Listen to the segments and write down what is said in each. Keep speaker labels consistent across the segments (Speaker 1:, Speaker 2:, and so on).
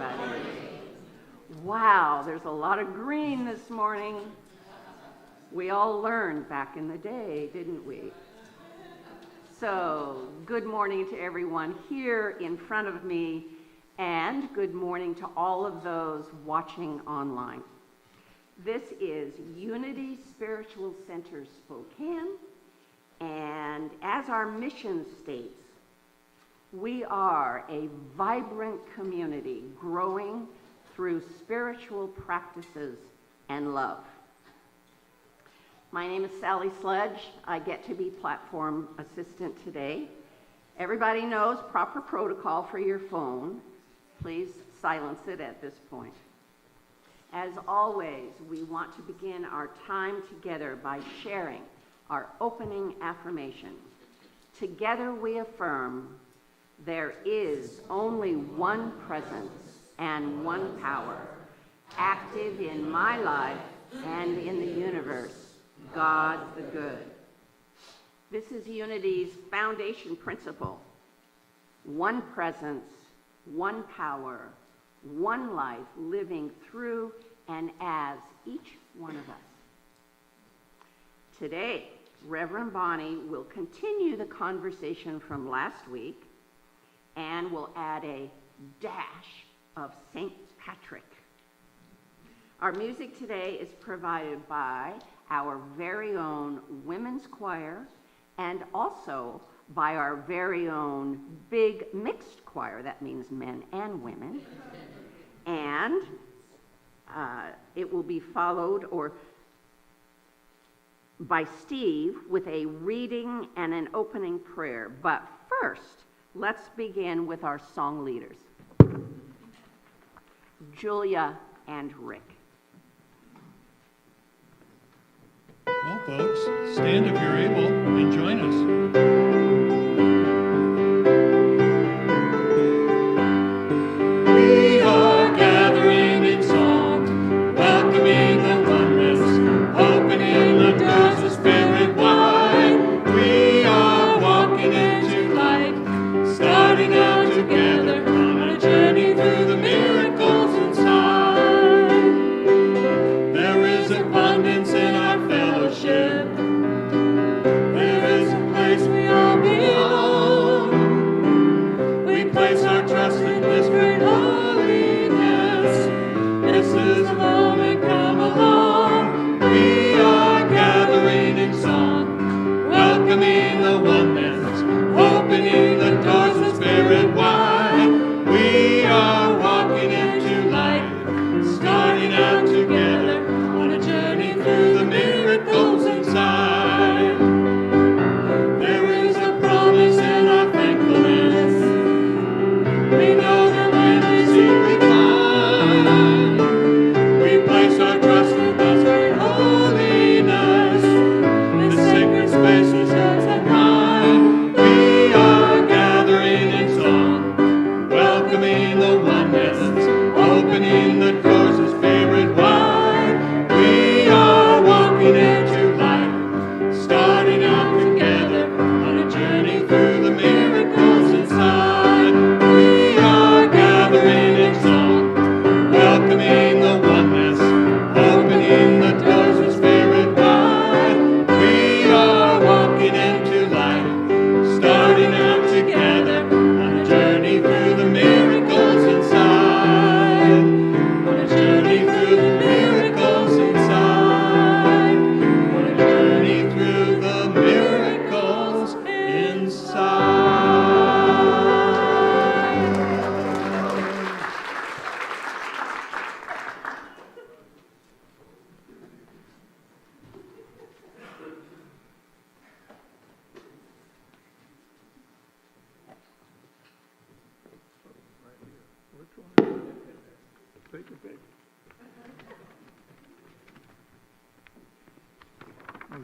Speaker 1: everybody. Wow, there's a lot of green this morning. We all learned back in the day, didn't we? So, good morning to everyone here in front of me, and good morning to all of those watching online. This is Unity Spiritual Center Spokane, and as our mission states, we are a vibrant community growing through spiritual practices and love. My name is Sally Sledge. I get to be platform assistant today. Everybody knows proper protocol for your phone. Please silence it at this point. As always, we want to begin our time together by sharing our opening affirmation. Together we affirm, there is only one presence and one power, active in my life and in the universe, God the good. This is Unity's foundation principle. One presence, one power, one life living through and as each one of us. Today, Reverend Bonnie will continue the conversation from last week and will add a dash of St. Patrick. Our music today is provided by our very own women's choir and also by our very own big mixed choir. That means men and women. And it will be followed by Steve with a reading and an opening prayer. But first, let's begin with our song leaders, Julia and Rick.
Speaker 2: Well, folks, stand if you're able and join us.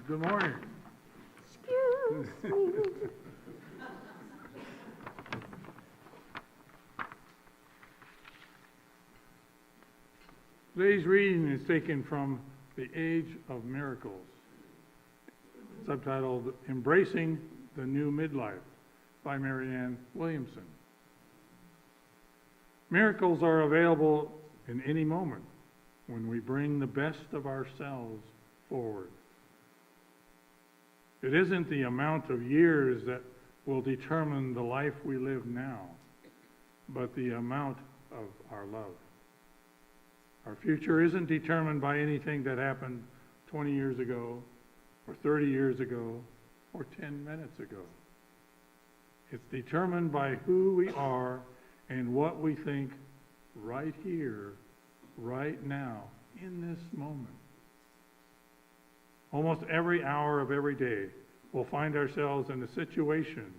Speaker 3: Good morning.
Speaker 1: Excuse me.
Speaker 3: Today's reading is taken from The Age of Miracles, subtitled Embracing the New Midlife by Marianne Williamson. Miracles are available in any moment when we bring the best of ourselves forward. It isn't the amount of years that will determine the life we live now, but the amount of our love. Our future isn't determined by anything that happened 20 years ago, or 30 years ago, or 10 minutes ago. It's determined by who we are and what we think right here, right now, in this moment. Almost every hour of every day, we'll find ourselves in a situation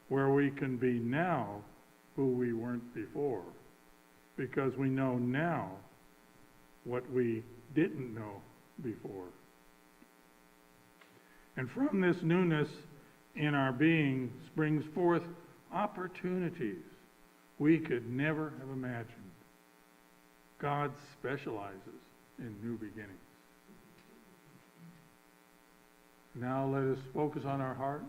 Speaker 3: where we can be now who we weren't before, because we know now what we didn't know before. And from this newness in our being springs forth opportunities we could never have imagined. God specializes in new beginnings. Now let us focus on our heart.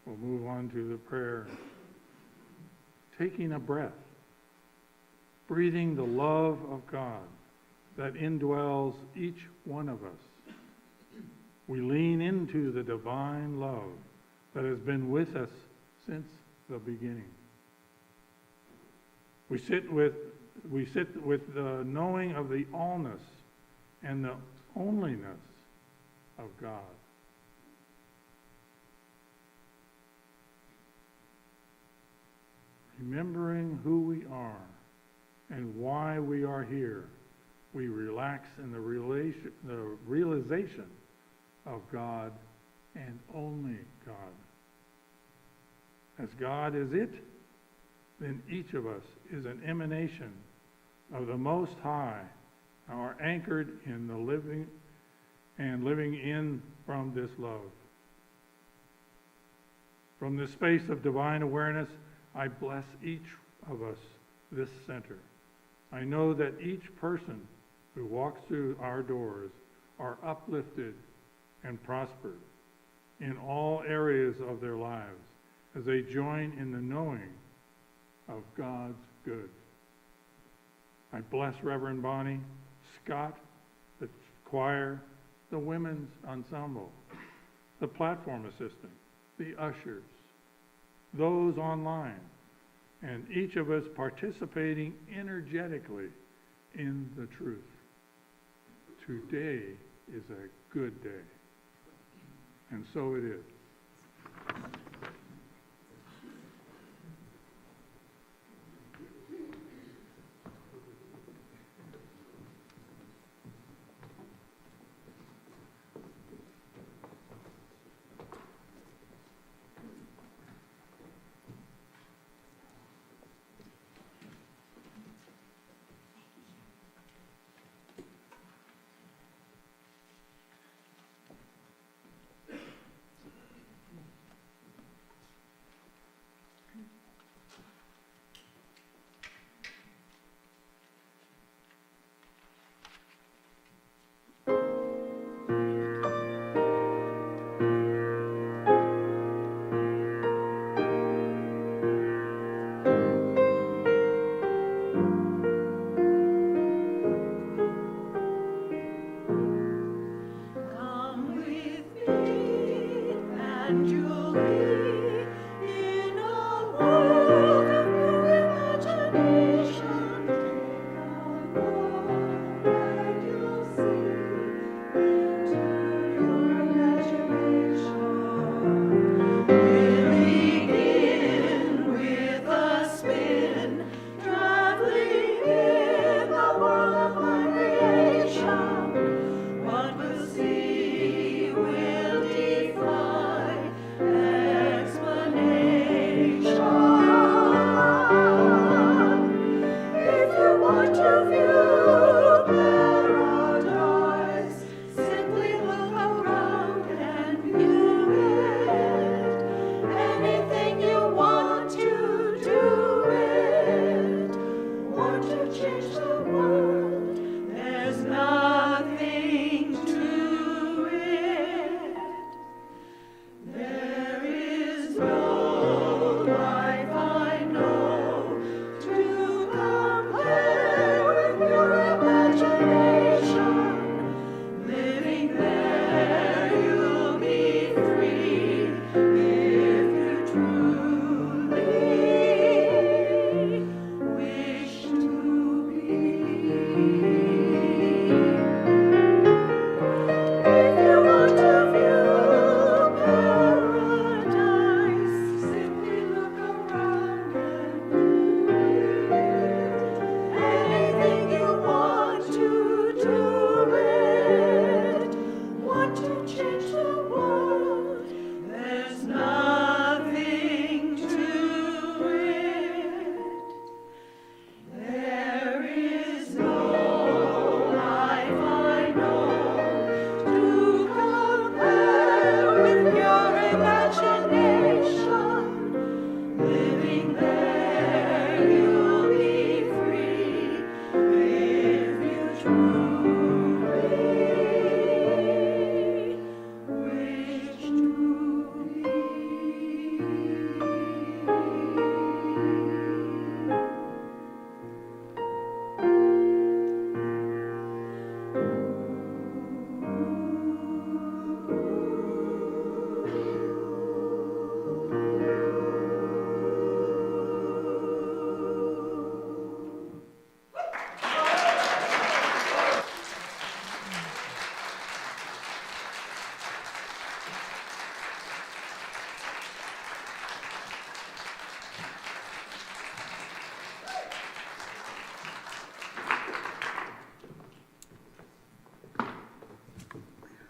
Speaker 3: We'll move on to the prayer. Taking a breath, breathing the love of God that indwells each one of us. We lean into the divine love that has been with us since the beginning. We sit with the knowing of the allness and the onlyness of God. Remembering who we are and why we are here, we relax in the realization of God and only God. As God is it, then each of us is an emanation of the Most High, are anchored in the living in from this love. From this space of divine awareness, I bless each of us this center. I know that each person who walks through our doors are uplifted and prospered in all areas of their lives as they join in the knowing of God's good. I bless Reverend Bonnie, Scott, the choir, the women's ensemble, the platform assistant, the ushers, those online, and each of us participating energetically in the truth. Today is a good day. And so it is.
Speaker 4: No life I know to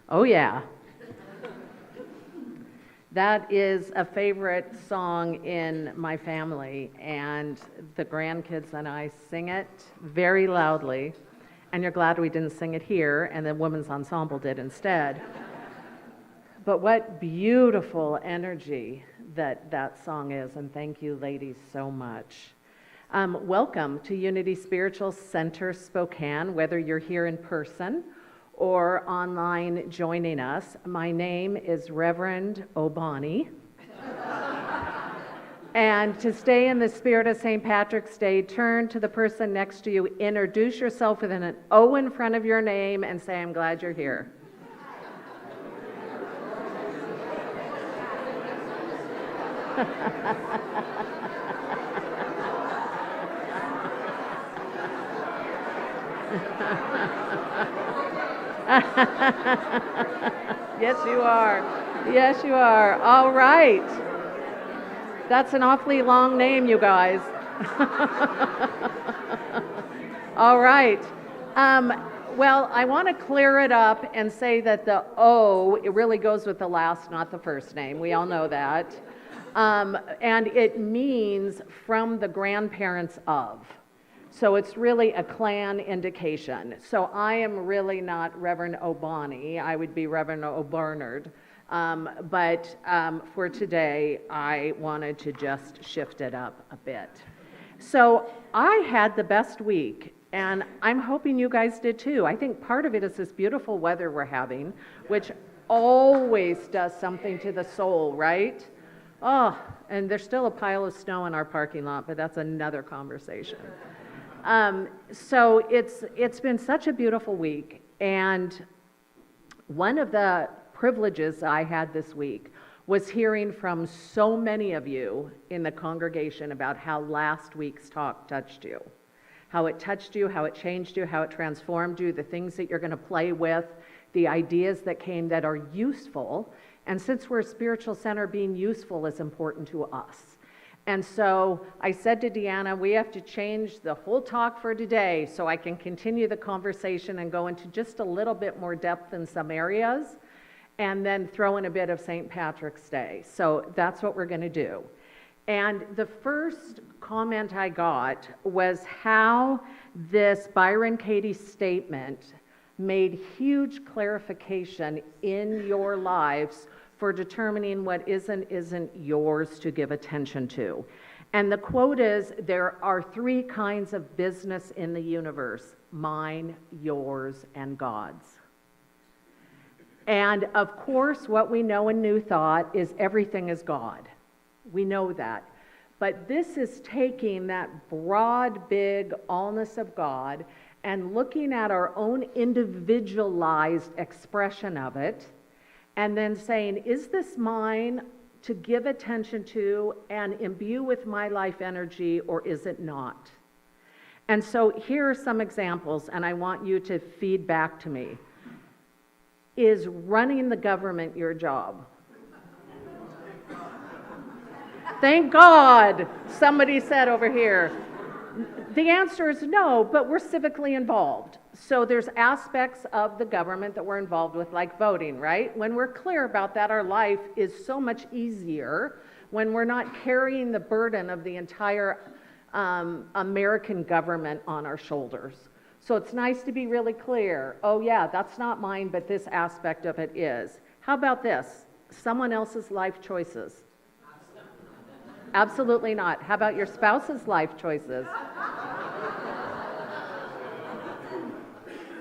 Speaker 4: Oh, yeah. That is a favorite song in my family, and the grandkids and I sing it very loudly. And you're glad we didn't sing it here, and the women's ensemble did instead. But what beautiful energy that song is, and thank you, ladies, so much. Welcome to Unity Spiritual Center Spokane, whether you're here in person or online joining us. My name is Reverend Bonnie. And to stay in the spirit of St. Patrick's Day, turn to the person next to you, introduce yourself with an O in front of your name, and say, I'm glad you're here. Yes, you are. Yes, you are. All right. That's an awfully long name, you guys. All right. Well, I want to clear it up and say that the O, it really goes with the last, not the first name. We all know that. And it means from the grandparents of. So it's really a clan indication. So I am really not Reverend Bonnie. I would be Reverend Barnard. But for today, I wanted to just shift it up a bit. So I had the best week, and I'm hoping you guys did too. I think part of it is this beautiful weather we're having, which always does something to the soul, right? Oh, and there's still a pile of snow in our parking lot, but that's another conversation. So it's been such a beautiful week, and one of the privileges I had this week was hearing from so many of you in the congregation about how last week's talk touched you, how it touched you, how it changed you, how it transformed you, the things that you're going to play with, the ideas that came that are useful. And since we're a spiritual center, being useful is important to us. And so I said to Deanna, we have to change the whole talk for today so I can continue the conversation and go into just a little bit more depth in some areas, and then throw in a bit of St. Patrick's Day. So that's what we're going to do. And the first comment I got was how this Byron Katie statement made huge clarification in your lives for determining what isn't yours to give attention to. And the quote is, there are three kinds of business in the universe: mine, yours, and God's. And of course, what we know in New Thought is everything is God. We know that. But this is taking that broad, big allness of God and looking at our own individualized expression of it, and then saying, is this mine to give attention to and imbue with my life energy, or is it not? And so here are some examples, and I want you to feed back to me. Is running the government your job? Thank God, somebody said over here. The answer is no, but we're civically involved. So there's aspects of the government that we're involved with, like voting, right? When we're clear about that, our life is so much easier when we're not carrying the burden of the entire American government on our shoulders. So it's nice to be really clear. Oh yeah, that's not mine, but this aspect of it is. How about this? Someone else's life choices. Absolutely not. How about your spouse's life choices?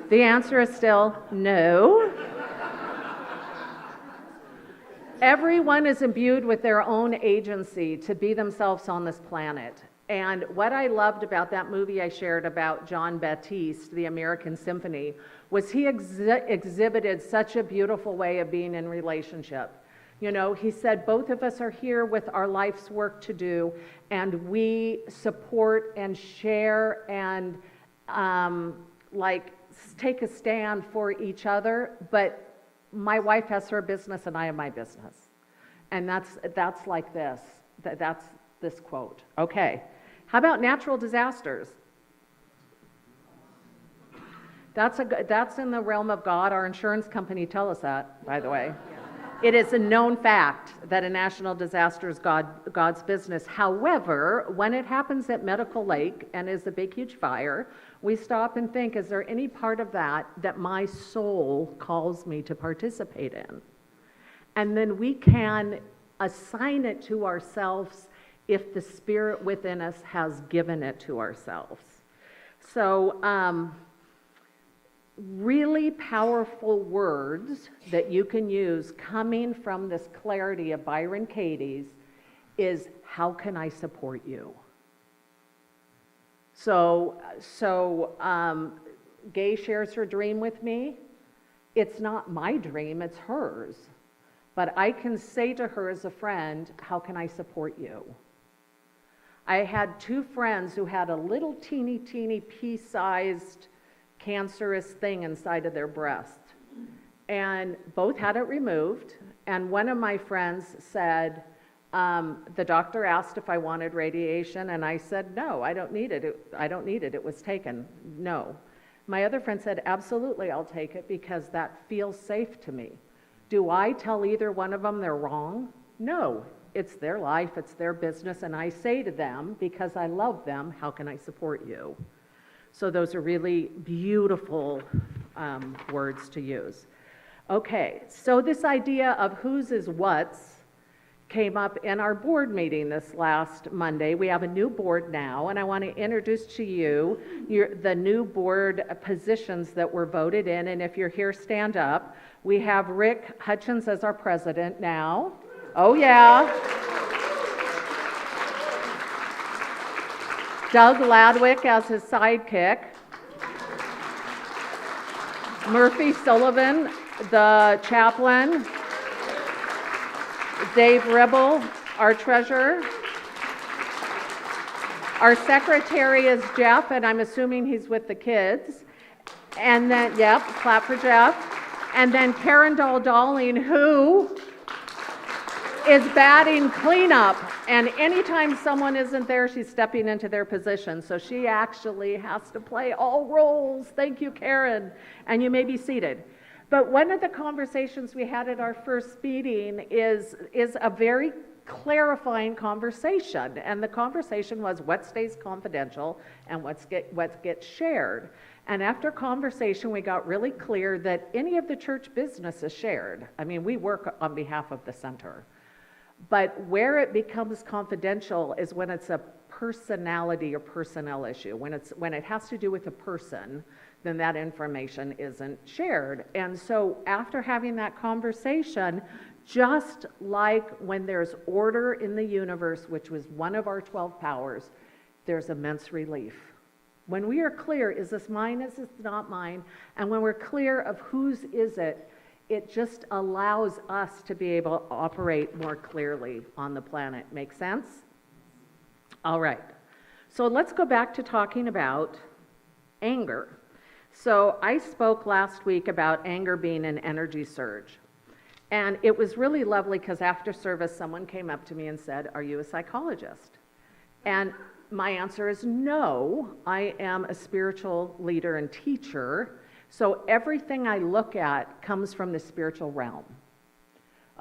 Speaker 4: The answer is still no. Everyone is imbued with their own agency to be themselves on this planet. And what I loved about that movie I shared about John Baptiste, the American Symphony, was he exhibited such a beautiful way of being in relationship. You know, he said, both of us are here with our life's work to do, and we support and share and take a stand for each other, but my wife has her business and I have my business. And that's like this. That's this quote. Okay. How about natural disasters? That's in the realm of God. Our insurance company tell us that, by the way. It is a known fact that a national disaster is God's business. However, when it happens at Medical Lake and is a big, huge fire, we stop and think, is there any part of that that my soul calls me to participate in? And then we can assign it to ourselves if the Spirit within us has given it to ourselves. So, really powerful words that you can use coming from this clarity of Byron Katie's is, how can I support you? So Gay shares her dream with me. It's not my dream, it's hers. But I can say to her as a friend, how can I support you? I had two friends who had a little teeny pea-sized cancerous thing inside of their breast. And both had it removed. And one of my friends said, the doctor asked if I wanted radiation, and I said, no, I don't need it. I don't need it. It was taken. No. My other friend said, absolutely, I'll take it because that feels safe to me. Do I tell either one of them they're wrong? No. It's their life, it's their business, and I say to them, because I love them, how can I support you? So those are really beautiful words to use. Okay, so this idea of whose is what's came up in our board meeting this last Monday. We have a new board now, and I want to introduce to you the new board positions that were voted in, and if you're here, stand up. We have Rick Hutchins as our president now. Oh yeah. Doug Ladwick as his sidekick. Murphy Sullivan, the chaplain. Dave Ribble, our treasurer. Our secretary is Jeff, and I'm assuming he's with the kids. And then, yep, clap for Jeff. And then Karen Dahl-Dalling, who is batting cleanup, and anytime someone isn't there, she's stepping into their position. So she actually has to play all roles. Thank you, Karen. And you may be seated. But one of the conversations we had at our first meeting is a very clarifying conversation. And the conversation was what stays confidential and what gets shared. And after conversation, we got really clear that any of the church business is shared. I mean, we work on behalf of the center. But where it becomes confidential is when it's a personality or personnel issue. When it has to do with a person, then that information isn't shared. And so after having that conversation, just like when there's order in the universe, which was one of our 12 powers, there's immense relief. When we are clear, is this mine, is this not mine? And when we're clear of whose is it, it just allows us to be able to operate more clearly on the planet. Make sense? All right. So let's go back to talking about anger. So I spoke last week about anger being an energy surge. And it was really lovely because after service, someone came up to me and said, "Are you a psychologist?" And my answer is no, I am a spiritual leader and teacher. So everything I look at comes from the spiritual realm.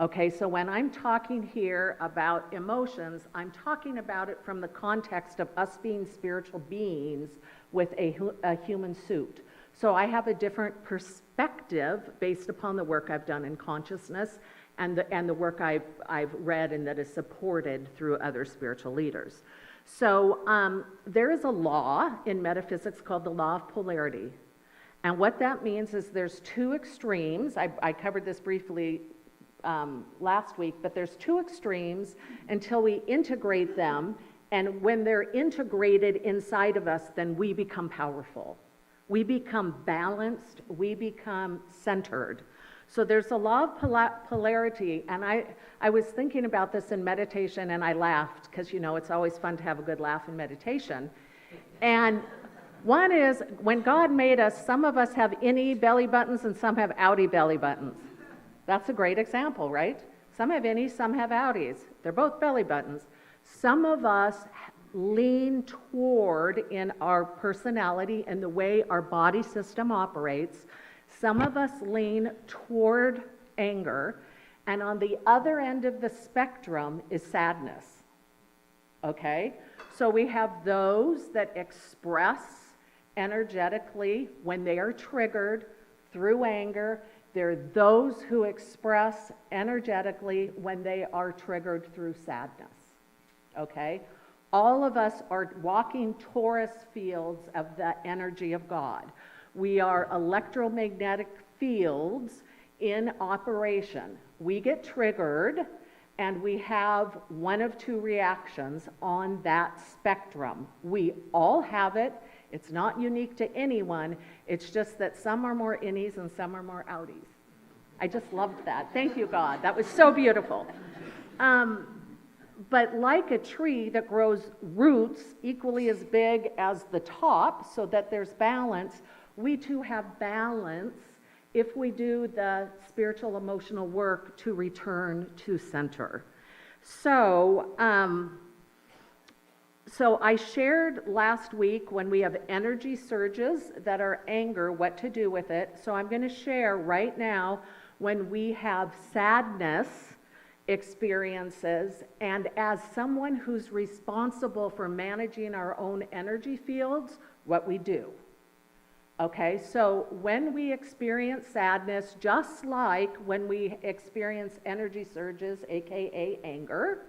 Speaker 4: Okay, so when I'm talking here about emotions, I'm talking about it from the context of us being spiritual beings with a human suit. So I have a different perspective based upon the work I've done in consciousness and the work I've read and that is supported through other spiritual leaders. So there is a law in metaphysics called the law of polarity. And what that means is there's two extremes. I covered this briefly last week, but there's two extremes until we integrate them. And when they're integrated inside of us, then we become powerful. We become balanced. We become centered. So there's a law of polarity. And I was thinking about this in meditation, and I laughed because, you know, it's always fun to have a good laugh in meditation. And one is, when God made us, some of us have innie belly buttons and some have outie belly buttons. That's a great example, right? Some have innies, some have outies. They're both belly buttons. Some of us lean toward in our personality and the way our body system operates. Some of us lean toward anger, and on the other end of the spectrum is sadness. Okay? So we have those that express energetically when they are triggered through anger. There are those who express energetically when they are triggered through sadness. Okay? All of us are walking torus fields of the energy of God. We are electromagnetic fields in operation. We get triggered, and we have one of two reactions on that spectrum. We all have it. It's not unique to anyone. It's just that some are more innies and some are more outies. I just loved that. Thank you, God. That was so beautiful. But like a tree that grows roots equally as big as the top so that there's balance, we too have balance if we do the spiritual emotional work to return to center. So I shared last week when we have energy surges that are anger, what to do with it. So I'm going to share right now when we have sadness experiences, and as someone who's responsible for managing our own energy fields, what we do. Okay, so when we experience sadness, just like when we experience energy surges, aka anger,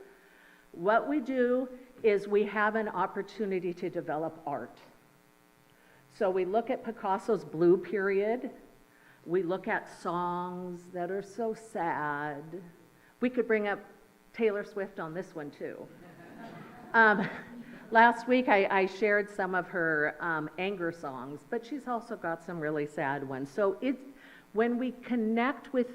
Speaker 4: what we do is we have an opportunity to develop art. So we look at Picasso's Blue Period. We look at songs that are so sad. We could bring up Taylor Swift on this one too. Last week I shared some of her anger songs, but she's also got some really sad ones. So when we connect with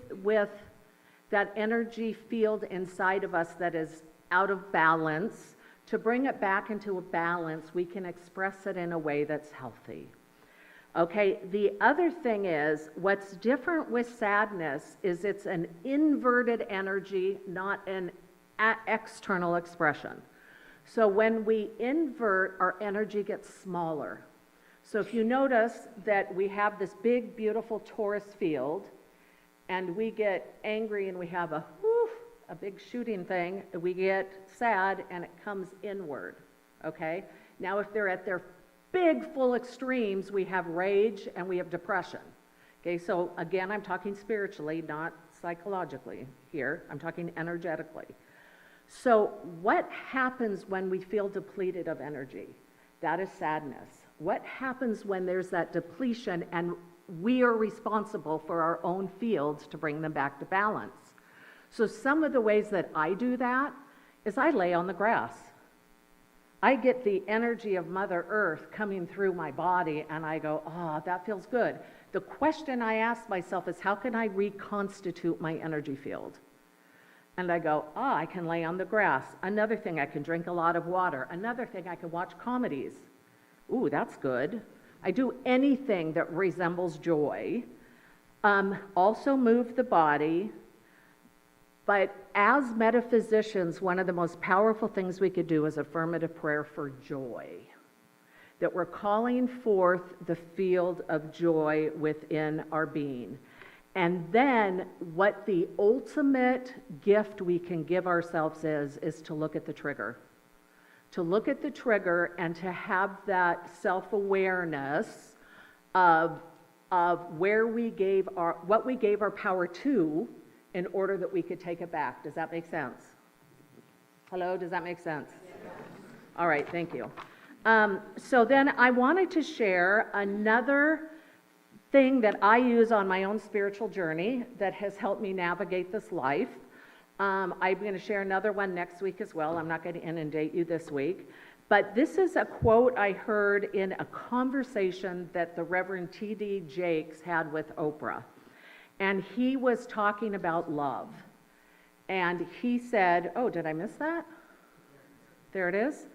Speaker 4: that energy field inside of us that is out of balance, to bring it back into a balance, we can express it in a way that's healthy. Okay, the other thing is, what's different with sadness is it's an inverted energy, not an external expression. So when we invert, our energy gets smaller. So if you notice that we have this big, beautiful torus field, and we get angry and we have a big shooting thing, we get sad and it comes inward, okay? Now if they're at their big, full extremes, we have rage and we have depression. Okay, so again, I'm talking spiritually, not psychologically here. I'm talking energetically. So what happens when we feel depleted of energy? That is sadness. What happens when there's that depletion and we are responsible for our own fields to bring them back to balance? So some of the ways that I do that is I lay on the grass. I get the energy of Mother Earth coming through my body and I go, that feels good. The question I ask myself is, how can I reconstitute my energy field? And I go, I can lay on the grass. Another thing, I can drink a lot of water. Another thing, I can watch comedies. Ooh, that's good. I do anything that resembles joy. Also move the body. But as metaphysicians, one of the most powerful things we could do is affirmative prayer for joy. That we're calling forth the field of joy within our being. And then what the ultimate gift we can give ourselves is to look at the trigger. To look at the trigger and to have that self-awareness of where we gave what we gave our power to in order that we could take it back. Does that make sense? Hello, does that make sense? Yes. All right, thank you. So then I wanted to share another thing that I use on my own spiritual journey that has helped me navigate this life. I'm going to share another one next week as well. I'm not going to inundate you this week. But this is a quote I heard in a conversation that the Reverend T.D. Jakes had with Oprah. And he was talking about love. And he said, did I miss that? There it is.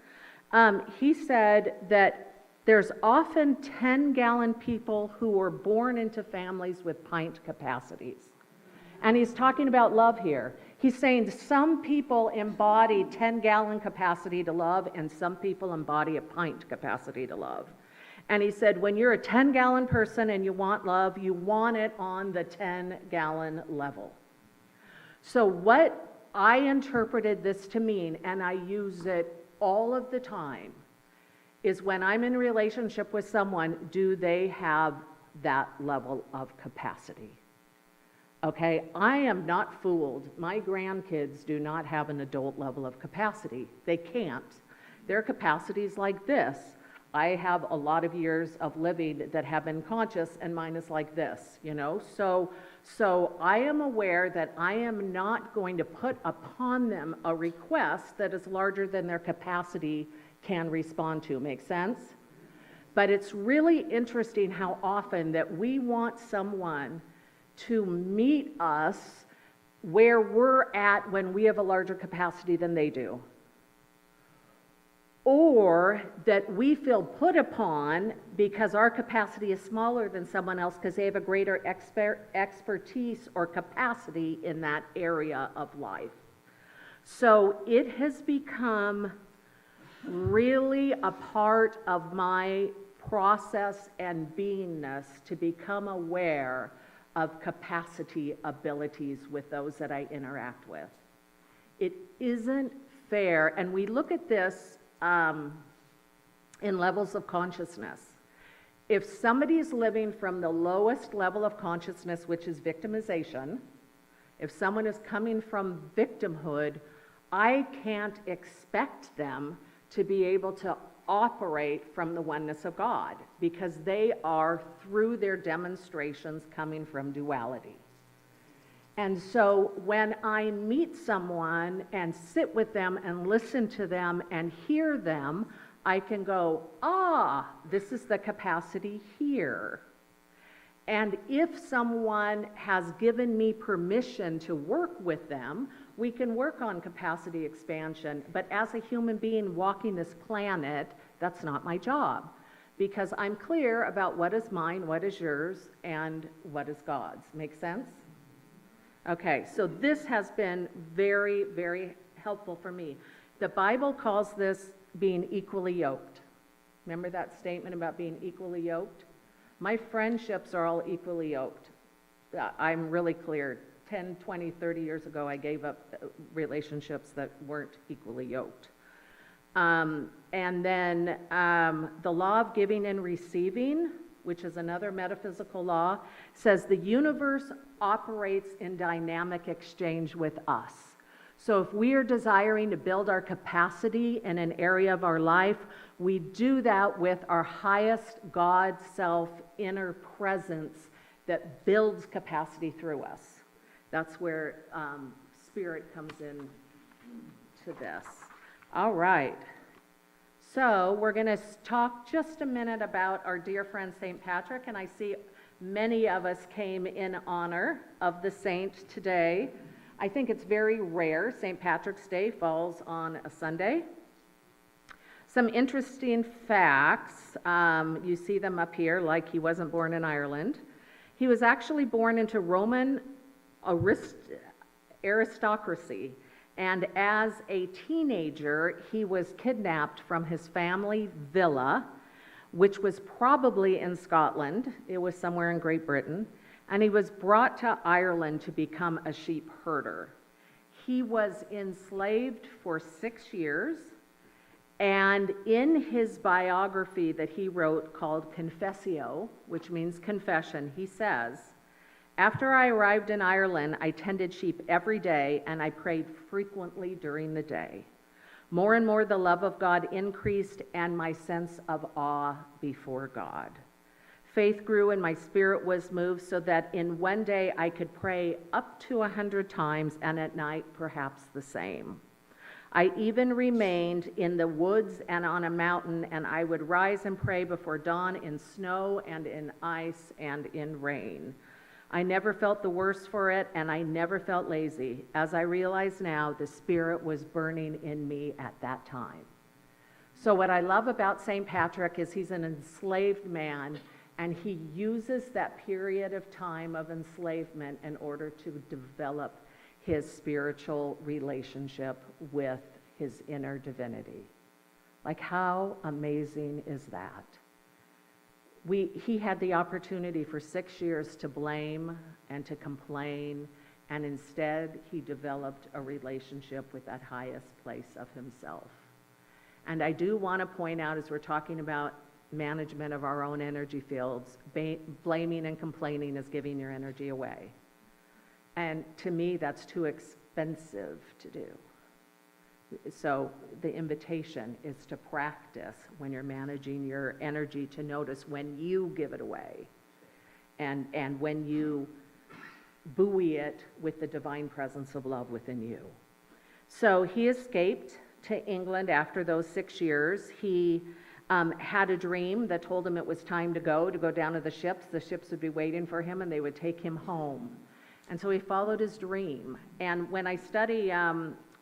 Speaker 4: He said that there's often 10-gallon people who were born into families with pint capacities. And he's talking about love here. He's saying some people embody 10-gallon capacity to love, and some people embody a pint capacity to love. And he said, when you're a 10-gallon person and you want love, you want it on the 10-gallon level. So what I interpreted this to mean, and I use it all of the time, is when I'm in a relationship with someone, do they have that level of capacity? Okay, I am not fooled. My grandkids do not have an adult level of capacity. They can't. Their capacity is like this. I have a lot of years of living that have been conscious, and mine is like this, you know? So I am aware that I am not going to put upon them a request that is larger than their capacity can respond to. Make sense? But it's really interesting how often that we want someone to meet us where we're at when we have a larger capacity than they do. Or that we feel put upon because our capacity is smaller than someone else because they have a greater expertise or capacity in that area of life. So it has become really a part of my process and beingness to become aware of capacity abilities with those that I interact with. It isn't fair, and we look at this in levels of consciousness. If somebody is living from the lowest level of consciousness, which is victimization, if someone is coming from victimhood, I can't expect them to be able to operate from the oneness of God because they are, through their demonstrations, coming from duality. And so when I meet someone and sit with them and listen to them and hear them, I can go, this is the capacity here. And if someone has given me permission to work with them, we can work on capacity expansion. But as a human being walking this planet, that's not my job, because I'm clear about what is mine, what is yours, and what is God's. Make sense? Okay, so this has been very, very helpful for me. The Bible calls this being equally yoked. Remember that statement about being equally yoked? My friendships are all equally yoked. I'm really clear. 10, 20, 30 years ago, I gave up relationships that weren't equally yoked. And then the law of giving and receiving, which is another metaphysical law, says the universe operates in dynamic exchange with us. So if we are desiring to build our capacity in an area of our life, we do that with our highest God self inner presence that builds capacity through us. That's where spirit comes in to this. All right. So we're going to talk just a minute about our dear friend St. Patrick, and I see many of us came in honor of the saint today. I think it's very rare. St. Patrick's Day falls on a Sunday. Some interesting facts, you see them up here, like he wasn't born in Ireland. He was actually born into Roman aristocracy. And as a teenager, he was kidnapped from his family villa, which was probably in Scotland. It was somewhere in Great Britain. And he was brought to Ireland to become a sheep herder. He was enslaved for 6 years. And in his biography that he wrote called Confessio, which means confession, he says, "After I arrived in Ireland, I tended sheep every day, and I prayed frequently during the day. More and more the love of God increased, and my sense of awe before God. Faith grew, and my spirit was moved, so that in one day I could pray up to 100 times, and at night perhaps the same. I even remained in the woods and on a mountain, and I would rise and pray before dawn in snow and in ice and in rain. I never felt the worse for it, and I never felt lazy. As I realize now, the Spirit was burning in me at that time." So what I love about St. Patrick is he's an enslaved man, and he uses that period of time of enslavement in order to develop his spiritual relationship with his inner divinity. Like, how amazing is that? He had the opportunity for 6 years to blame and to complain, and instead he developed a relationship with that highest place of himself. And I do want to point out, as we're talking about management of our own energy fields, blaming and complaining is giving your energy away. And to me, that's too expensive to do. So the invitation is to practice when you're managing your energy, to notice when you give it away and when you buoy it with the divine presence of love within you. So he escaped to England after those 6 years. He had a dream that told him it was time to go down to the ships. The ships would be waiting for him and they would take him home. And so he followed his dream. And when I study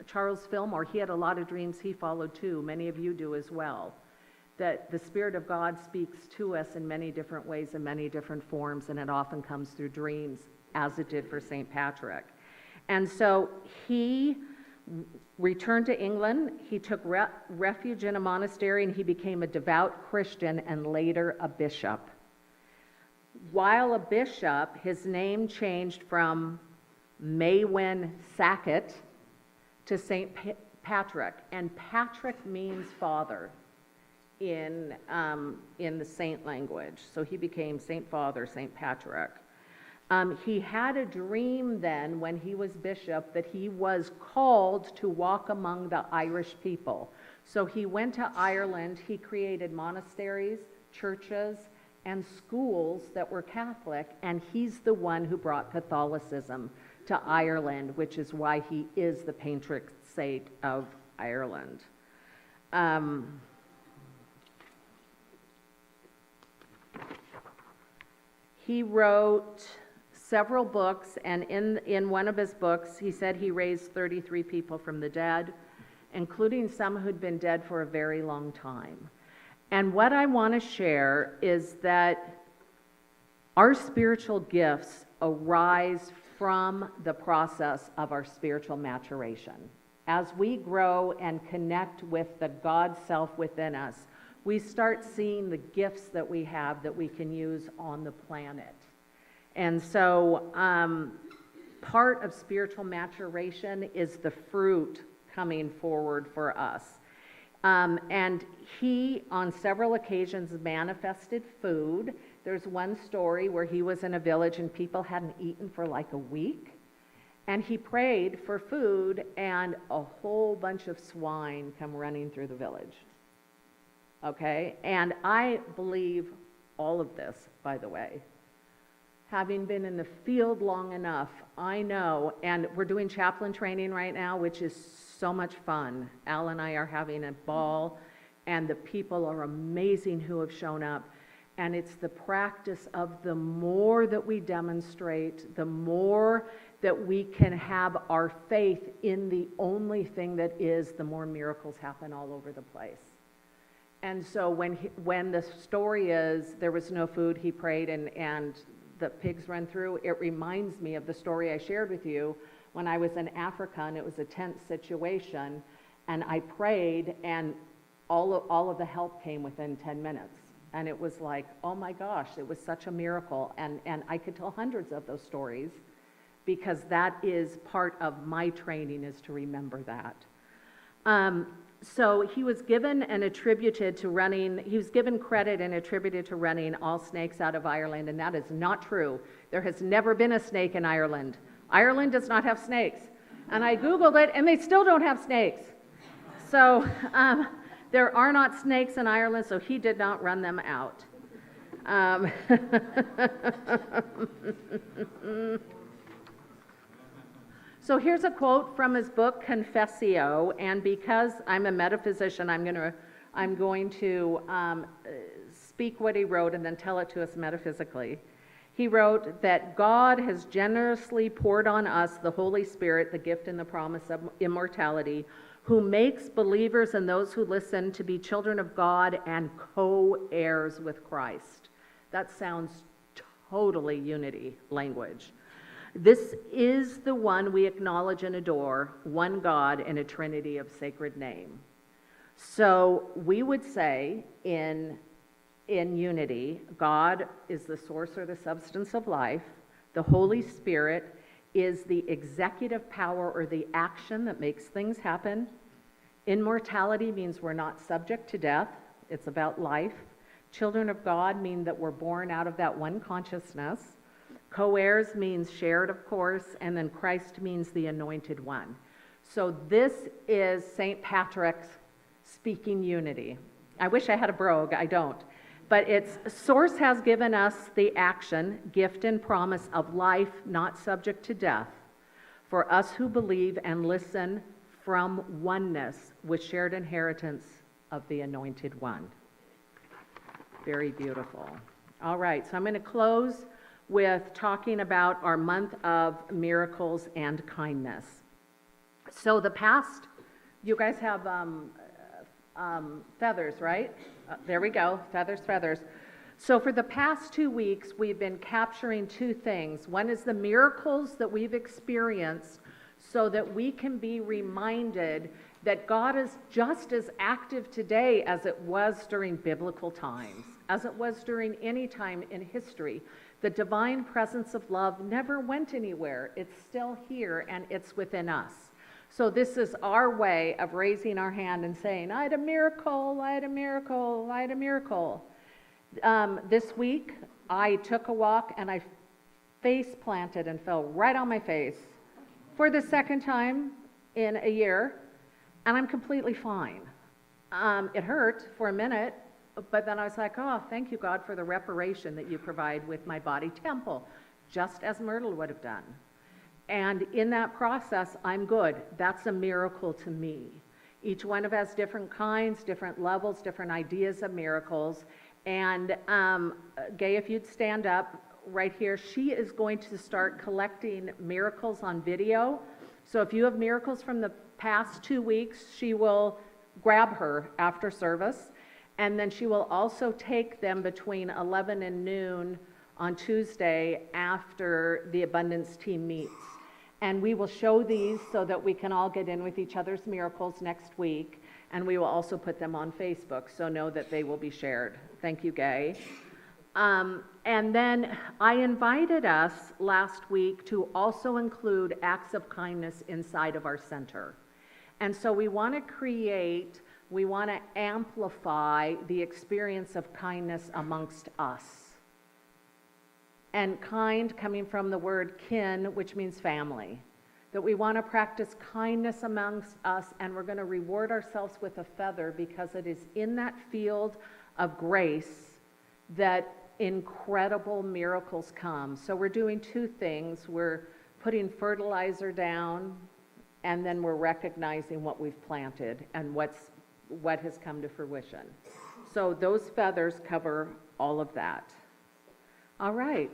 Speaker 4: Charles Fillmore, he had a lot of dreams he followed too. Many of you do as well. That the Spirit of God speaks to us in many different ways, in many different forms, and it often comes through dreams, as it did for St. Patrick. And so he returned to England. He took refuge in a monastery, and he became a devout Christian and later a bishop. While a bishop, his name changed from Maewyn Sackett to St. Patrick, and Patrick means father in the saint language. So he became Saint Father, St. Patrick. He had a dream then when he was bishop that he was called to walk among the Irish people. So he went to Ireland. He created monasteries, churches, and schools that were Catholic, and he's the one who brought Catholicism to Ireland, which is why he is the patron saint of Ireland. He wrote several books, and in one of his books, he said he raised 33 people from the dead, including some who'd been dead for a very long time. And what I want to share is that our spiritual gifts arise from the process of our spiritual maturation. As we grow and connect with the God self within us, we start seeing the gifts that we have that we can use on the planet. And so part of spiritual maturation is the fruit coming forward for us. And he, on several occasions, manifested food. There's one story where he was in a village and people hadn't eaten for like a week. And he prayed for food, and a whole bunch of swine come running through the village. Okay? And I believe all of this, by the way. Having been in the field long enough, I know, and we're doing chaplain training right now, which is so much fun. Al and I are having a ball, and the people are amazing who have shown up. And it's the practice of the more that we demonstrate, the more that we can have our faith in the only thing that is, the more miracles happen all over the place. And so when the story is there was no food, he prayed, and the pigs run through, it reminds me of the story I shared with you when I was in Africa, and it was a tense situation, and I prayed, and all of the help came within 10 minutes. And it was like, oh my gosh, it was such a miracle. And I could tell hundreds of those stories, because that is part of my training, is to remember that. So he was given and attributed to running, he was given credit and attributed to running all snakes out of Ireland, and that is not true. There has never been a snake in Ireland. Ireland does not have snakes. And I Googled it, and they still don't have snakes. So there are not snakes in Ireland, so he did not run them out. So here's a quote from his book, Confessio, and because I'm a metaphysician, I'm going to speak what he wrote and then tell it to us metaphysically. He wrote that God has generously poured on us the Holy Spirit, the gift and the promise of immortality, who makes believers and those who listen to be children of God and co-heirs with Christ. That sounds totally unity language. This is the one we acknowledge and adore, one God in a trinity of sacred name. So we would say in unity, God is the source or the substance of life. The Holy Spirit is the executive power or the action that makes things happen. Immortality means we're not subject to death. It's about life. Children of God mean that we're born out of that one consciousness. Co-heirs means shared, of course, and then Christ means the anointed one. So this is St. Patrick's speaking unity. I wish I had a brogue, I don't. But it's source has given us the action, gift and promise of life not subject to death for us who believe and listen from oneness with shared inheritance of the anointed one. Very beautiful. All right, so I'm going to close with talking about our month of miracles and kindness. So the past, you guys have feathers, right? There we go, feathers, feathers. So for the past 2 weeks, we've been capturing two things. One is the miracles that we've experienced so that we can be reminded that God is just as active today as it was during biblical times, as it was during any time in history. The divine presence of love never went anywhere. It's still here and it's within us. So this is our way of raising our hand and saying, I had a miracle, I had a miracle, I had a miracle. This week, I took a walk and I face planted and fell right on my face for the second time in a year, and I'm completely fine. It hurt for a minute, but then I was like, oh, thank you, God, for the reparation that you provide with my body temple, just as Myrtle would have done. And in that process, I'm good. That's a miracle to me. Each one of us has different kinds, different levels, different ideas of miracles. And Gay, if you'd stand up right here, she is going to start collecting miracles on video. So if you have miracles from the past 2 weeks, she will grab her after service. And then she will also take them between 11 and noon on Tuesday after the Abundance team meets. And we will show these so that we can all get in with each other's miracles next week. And we will also put them on Facebook, so know that they will be shared. Thank you, Gay. And then I invited us last week to also include acts of kindness inside of our center. And so we want to amplify the experience of kindness amongst us. And kind coming from the word kin, which means family. That we want to practice kindness amongst us, and we're going to reward ourselves with a feather because it is in that field of grace that incredible miracles come. So we're doing two things. We're putting fertilizer down, and then we're recognizing what we've planted and what has come to fruition. So those feathers cover all of that. All right,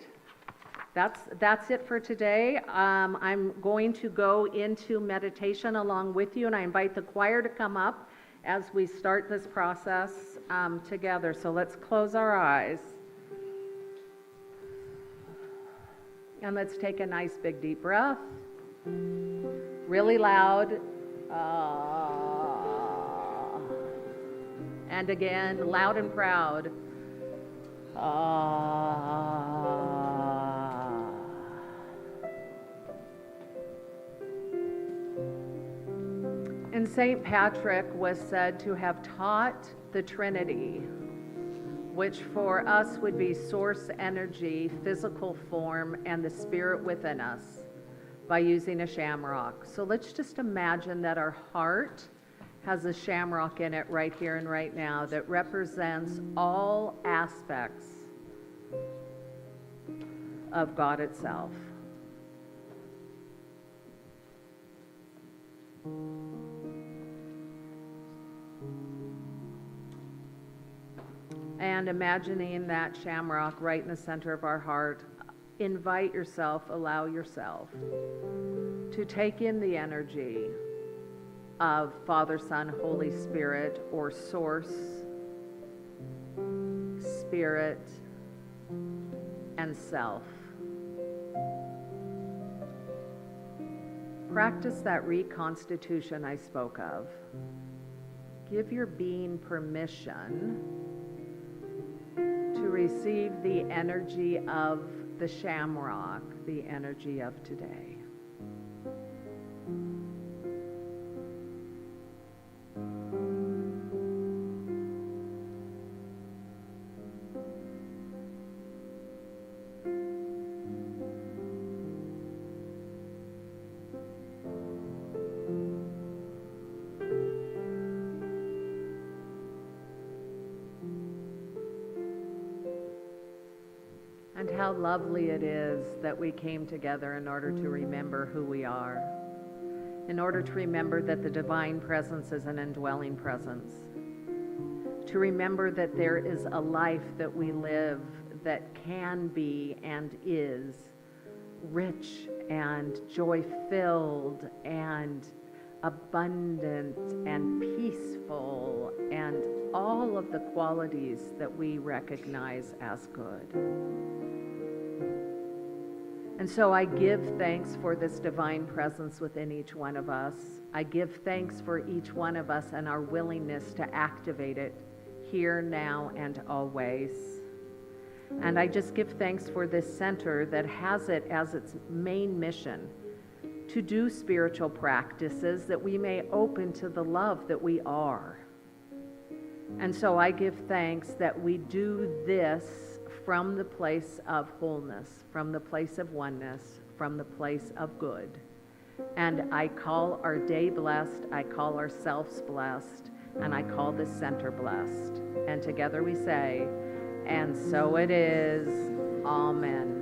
Speaker 4: that's it for today. I'm going to go into meditation along with you, and I invite the choir to come up as we start this process together. So let's close our eyes. And let's take a nice big deep breath. Really loud. And again, loud and proud. And St. Patrick was said to have taught the Trinity, which for us would be source energy, physical form, and the spirit within us, by using a shamrock. So let's just imagine that our heart has a shamrock in it right here and right now that represents all aspects of God itself. And imagining that shamrock right in the center of our heart, invite yourself, allow yourself to take in the energy of Father, Son, Holy Spirit, or Source, Spirit, and Self. Practice that reconstitution I spoke of. Give your being permission to receive the energy of the shamrock, the energy of today. And how lovely it is that we came together in order to remember who we are, in order to remember that the divine presence is an indwelling presence, to remember that there is a life that we live that can be and is rich and joy-filled and abundant and peaceful and all of the qualities that we recognize as good. And so I give thanks for this divine presence within each one of us. I give thanks for each one of us and our willingness to activate it here, now, and always. And I just give thanks for this center that has it as its main mission to do spiritual practices that we may open to the love that we are. And so I give thanks that we do this from the place of wholeness, from the place of oneness, from the place of good. And I call our day blessed, I call ourselves blessed, and I call this center blessed. And together we say, and so it is. Amen.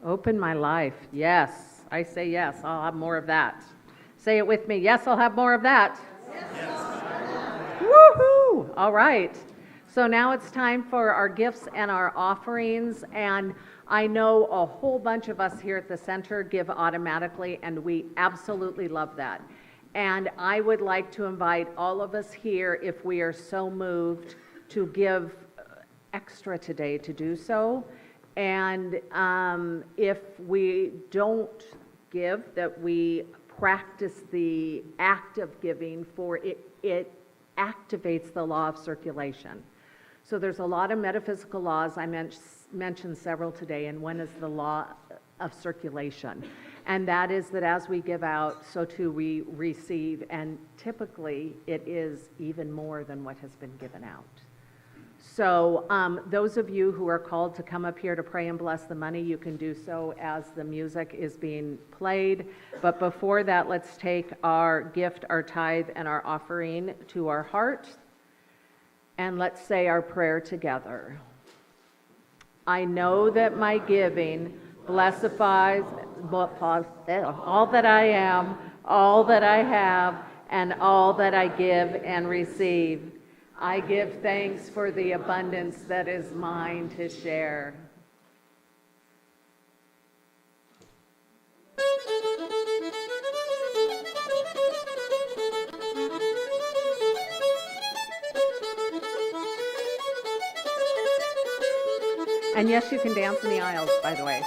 Speaker 4: Open my life. Yes. I say yes. I'll have more of that. Say it with me. Yes, I'll have more of that. Woohoo! All right. So now it's time for our gifts and our offerings. And I know a whole bunch of us here at the center give automatically, and we absolutely love that. And I would like to invite all of us here, if we are so moved, to give extra today to do so. And if we don't give, that we practice the act of giving, for it activates the law of circulation. So there's a lot of metaphysical laws. I mentioned several today, and one is the law of circulation. And that is that as we give out, so too we receive, and typically it is even more than what has been given out. So those of you who are called to come up here to pray and bless the money, you can do so as the music is being played. But before that, let's take our gift, our tithe, and our offering to our heart. And let's say our prayer together. I know that my giving blessifies all that I am, all that I have, and all that I give and receive. I give thanks for the abundance that is mine to share. And yes, you can dance in the aisles, by the way.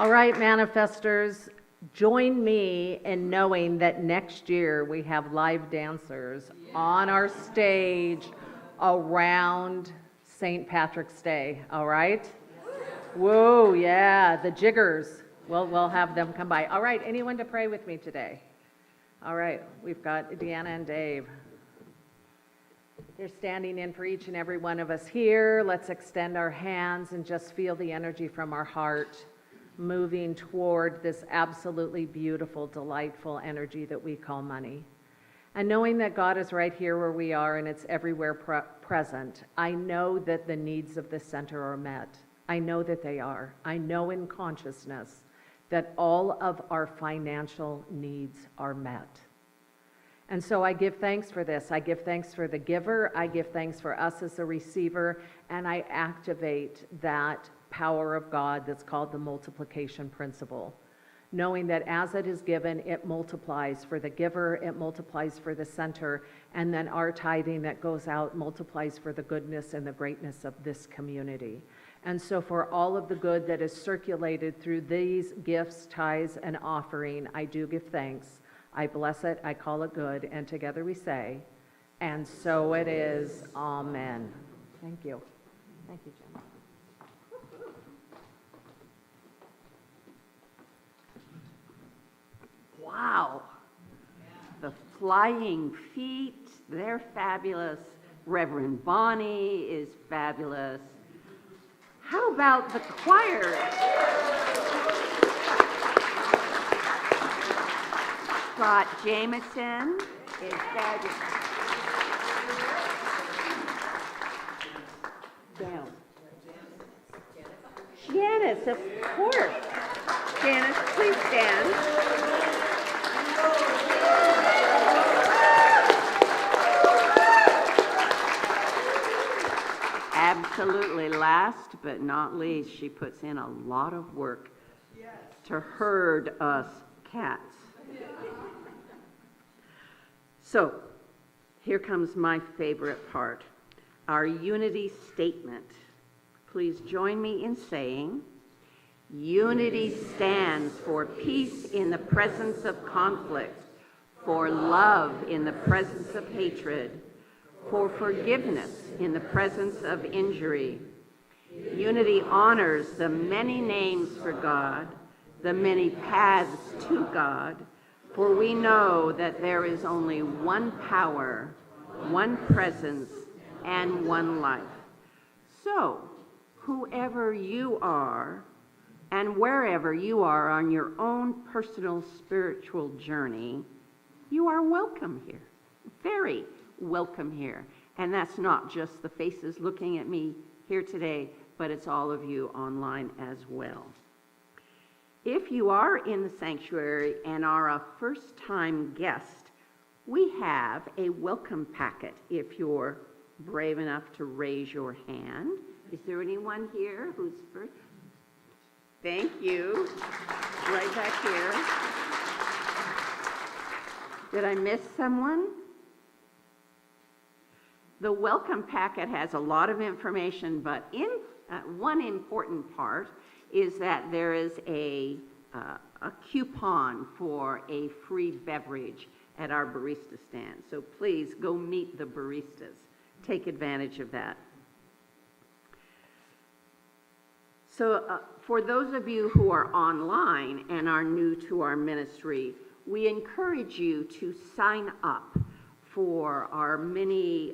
Speaker 4: All right, manifestors, join me in knowing that next year we have live dancers on our stage around St. Patrick's Day, all right? Whoa, yeah, the jiggers. We'll have them come by. All right, anyone to pray with me today? All right, we've got Deanna and Dave. They're standing in for each and every one of us here. Let's extend our hands and just feel the energy from our heart moving toward this absolutely beautiful, delightful energy that we call money. And knowing that God is right here where we are and it's everywhere present, I know that the needs of this center are met. I know that they are. I know in consciousness that all of our financial needs are met. And so I give thanks for this. I give thanks for the giver. I give thanks for us as a receiver. And I activate that power of God that's called the multiplication principle. Knowing that as it is given, it multiplies for the giver, it multiplies for the center, and then our tithing that goes out multiplies for the goodness and the greatness of this community. And so for all of the good that is circulated through these gifts, tithes, and offering, I do give thanks. I bless it, I call it good, and together we say, and so it is, amen. Thank you. Thank you, Jim.
Speaker 1: Wow. The flying feet, they're fabulous. Reverend Bonnie is fabulous. How about the choir? Scott Jameson is fabulous. Down. Janice, of course. Janice, please stand. Absolutely. Last but not least, she puts in a lot of work to herd us cats. So, here comes my favorite part, our unity statement. Please join me in saying, unity stands for peace in the presence of conflict, for love in the presence of hatred, for forgiveness in the presence of injury. Unity honors the many names for God, the many paths to God, for we know that there is only one power, one presence, and one life. So, whoever you are, and wherever you are on your own personal spiritual journey, you are welcome here. Very welcome here. And that's not just the faces looking at me here today, but it's all of you online as well. If you are in the sanctuary and are a first-time guest, we have a welcome packet if you're brave enough to raise your hand. Is there anyone here who's first? Thank you. Right back here. Did I miss someone? The welcome packet has a lot of information, but one important part is that there is a coupon for a free beverage at our barista stand. So please go meet the baristas. Take advantage of that. So for those of you who are online and are new to our ministry, we encourage you to sign up for our many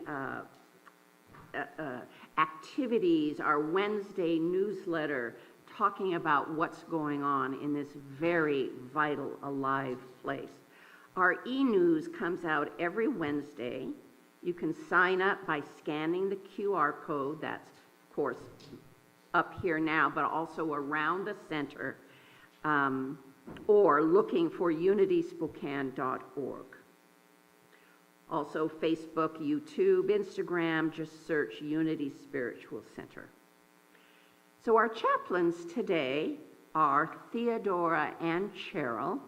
Speaker 1: activities, our Wednesday newsletter, talking about what's going on in this very vital, alive place. Our e-news comes out every Wednesday. You can sign up by scanning the QR code. That's, of course, up here now, but also around the center, or looking for unityspokane.org. Also Facebook, YouTube, Instagram, just search Unity Spiritual Center. So our chaplains today are Theodora and Cheryl.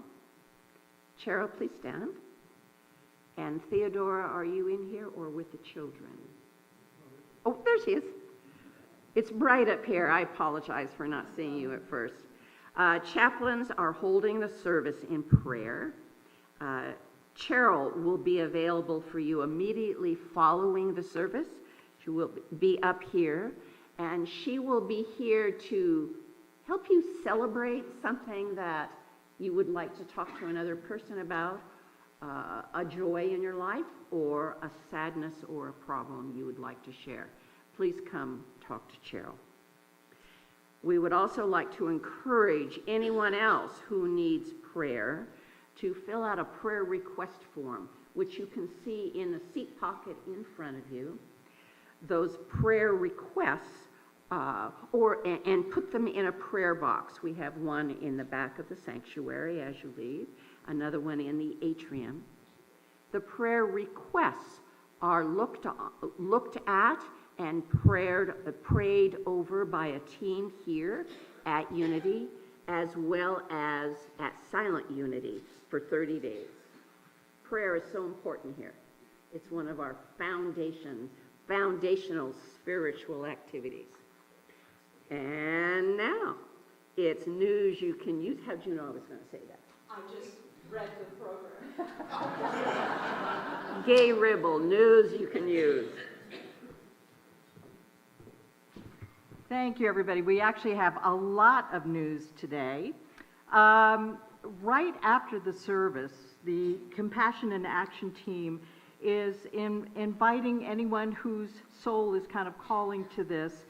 Speaker 1: Cheryl, please stand. And Theodora, are you in here or with the children? Oh, there she is. It's bright up here. I apologize for not seeing you at first. Chaplains are holding the service in prayer. Cheryl will be available for you immediately following the service. She will be up here, and she will be here to help you celebrate something that you would like to talk to another person about, a joy in your life or a sadness or a problem you would like to share, please come talk to Cheryl. We would also like to encourage anyone else who needs prayer to fill out a prayer request form, which you can see in the seat pocket in front of you. Those prayer requests, and put them in a prayer box. We have one in the back of the sanctuary as you leave, another one in the atrium. The prayer requests are looked at and prayed over by a team here at Unity, as well as at Silent Unity for 30 days. Prayer is so important here. It's one of our foundational spiritual activities. And now, it's news you can use. How'd you know I was going to say that?
Speaker 5: I just read the program.
Speaker 1: Gay Ribble, news you can use.
Speaker 6: Thank you, everybody. We actually have a lot of news today. Right after the service, the Compassion and Action team is inviting anyone whose soul is kind of calling to this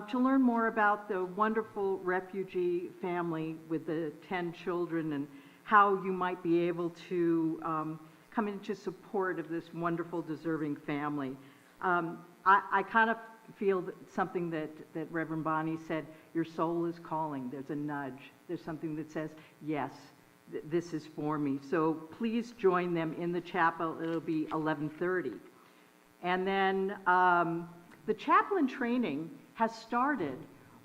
Speaker 6: to learn more about the wonderful refugee family with the 10 children and how you might be able to come into support of this wonderful, deserving family. I kind of feel something that Reverend Bonnie said, your soul is calling. There's a nudge. There's something that says, yes, this is for me. So please join them in the chapel. It'll be 11:30. And then the chaplain training has started,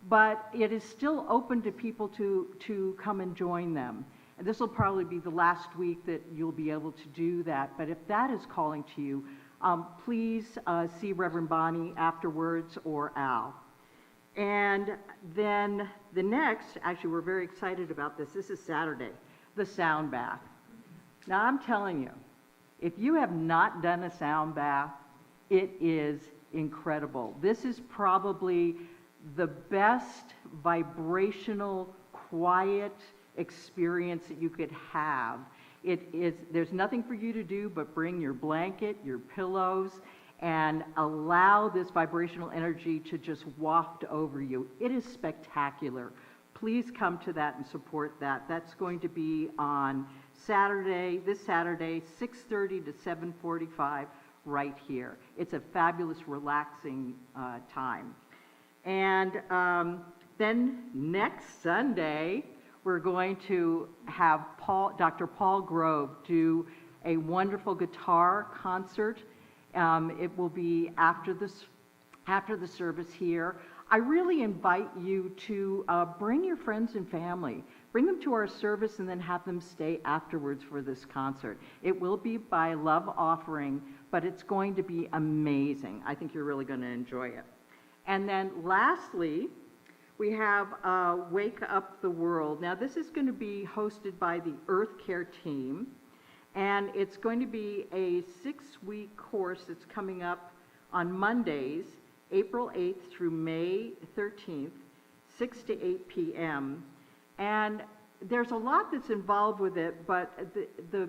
Speaker 6: but it is still open to people to come and join them. And this will probably be the last week that you'll be able to do that. But if that is calling to you, please see Reverend Bonnie afterwards or Al. And then the next, actually we're very excited about this. This is Saturday, the sound bath. Now I'm telling you, if you have not done a sound bath, it is incredible. This is probably the best vibrational, quiet experience that you could have. There's nothing for you to do but bring your blanket, your pillows, and allow this vibrational energy to just waft over you. It is spectacular. Please come to that and support that. That's going to be on Saturday, this Saturday, 6:30 to 7:45, right here. It's a fabulous, relaxing time. And then next Sunday, we're going to have Dr. Paul Grove do a wonderful guitar concert. It will be after the service here. I really invite you to bring your friends and family. Bring them to our service and then have them stay afterwards for this concert. It will be by love offering, but it's going to be amazing. I think you're really going to enjoy it. And then lastly, we have Wake Up the World. Now this is going to be hosted by the Earth Care team, and it's going to be a 6-week course that's coming up on Mondays, April 8th through May 13th, 6 to 8 p.m. And there's a lot that's involved with it, but the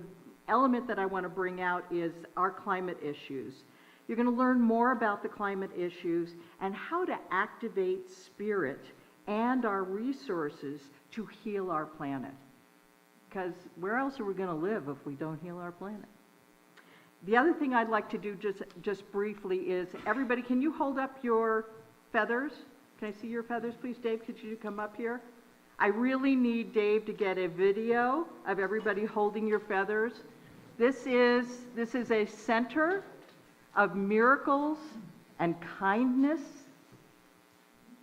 Speaker 6: element that I want to bring out is our climate issues. You're going to learn more about the climate issues and how to activate spirit and our resources to heal our planet. Because where else are we going to live if we don't heal our planet? The other thing I'd like to do just briefly is, everybody, can you hold up your feathers? Can I see your feathers, please? Dave, could you come up here? I really need Dave to get a video of everybody holding your feathers. This is a center of miracles and kindness.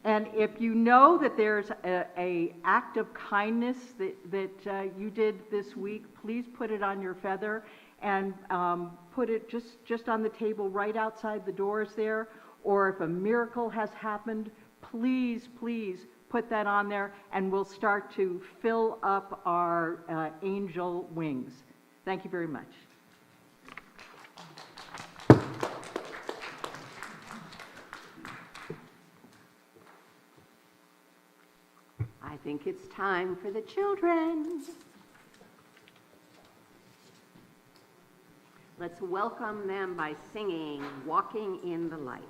Speaker 6: And if you know that there's a act of kindness that you did this week, please put it on your feather and put it just on the table right outside the doors there. Or if a miracle has happened, please put that on there, and we'll start to fill up our angel wings. Thank you very much.
Speaker 1: I think it's time for the children. Let's welcome them by singing Walking in the Light.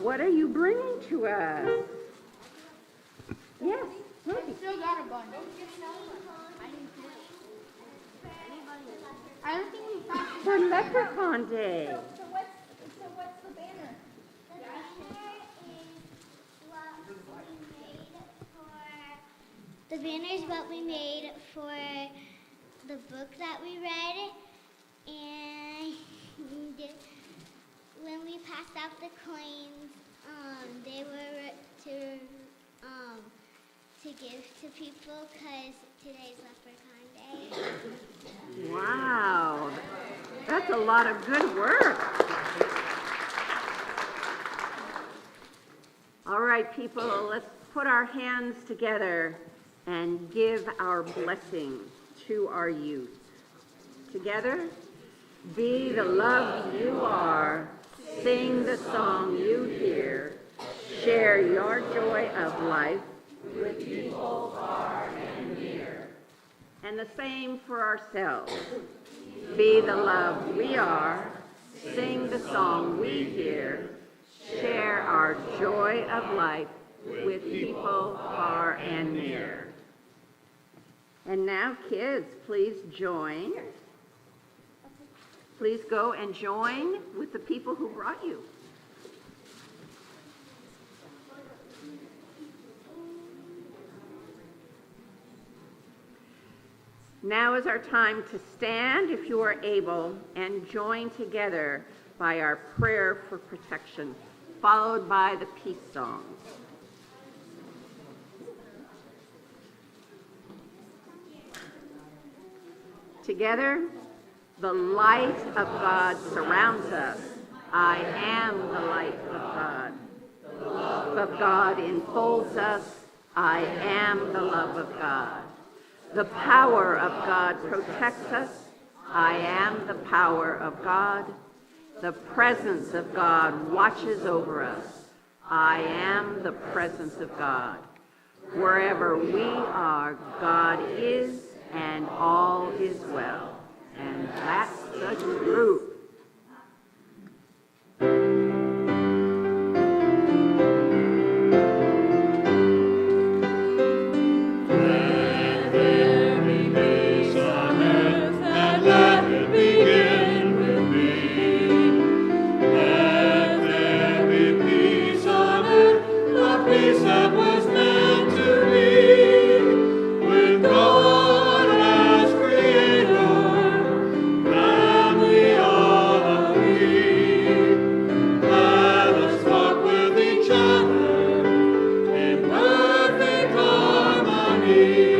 Speaker 1: What are you bringing to us? Yes, Ruby.
Speaker 5: Still got a bunch. I don't think we passed
Speaker 1: For Leprechaun Day.
Speaker 5: So what's the banner?
Speaker 7: The banner is what we made for the book that we read, and when we passed out the coins, they were to give to people because today's Leprechaun Day.
Speaker 1: Wow, that's a lot of good work. All right, people, let's put our hands together and give our blessing to our youth. Together, be the love you are, sing the song you hear, share your joy of life with people far and near. And the same for ourselves. Be the love we are, sing the song we hear, share our joy of life with people far and near. And now, kids, please join. Please go and join with the people who brought you. Now is our time to stand, if you are able, and join together by our prayer for protection, followed by the peace songs. Together, the light of God surrounds us. I am the light of God. The love of God enfolds us. I am the love of God. The power of God protects us. I am the power of God. The presence of God watches over us. I am the presence of God. Wherever we are, God is, and all is well. And that's the truth.
Speaker 8: Harmony.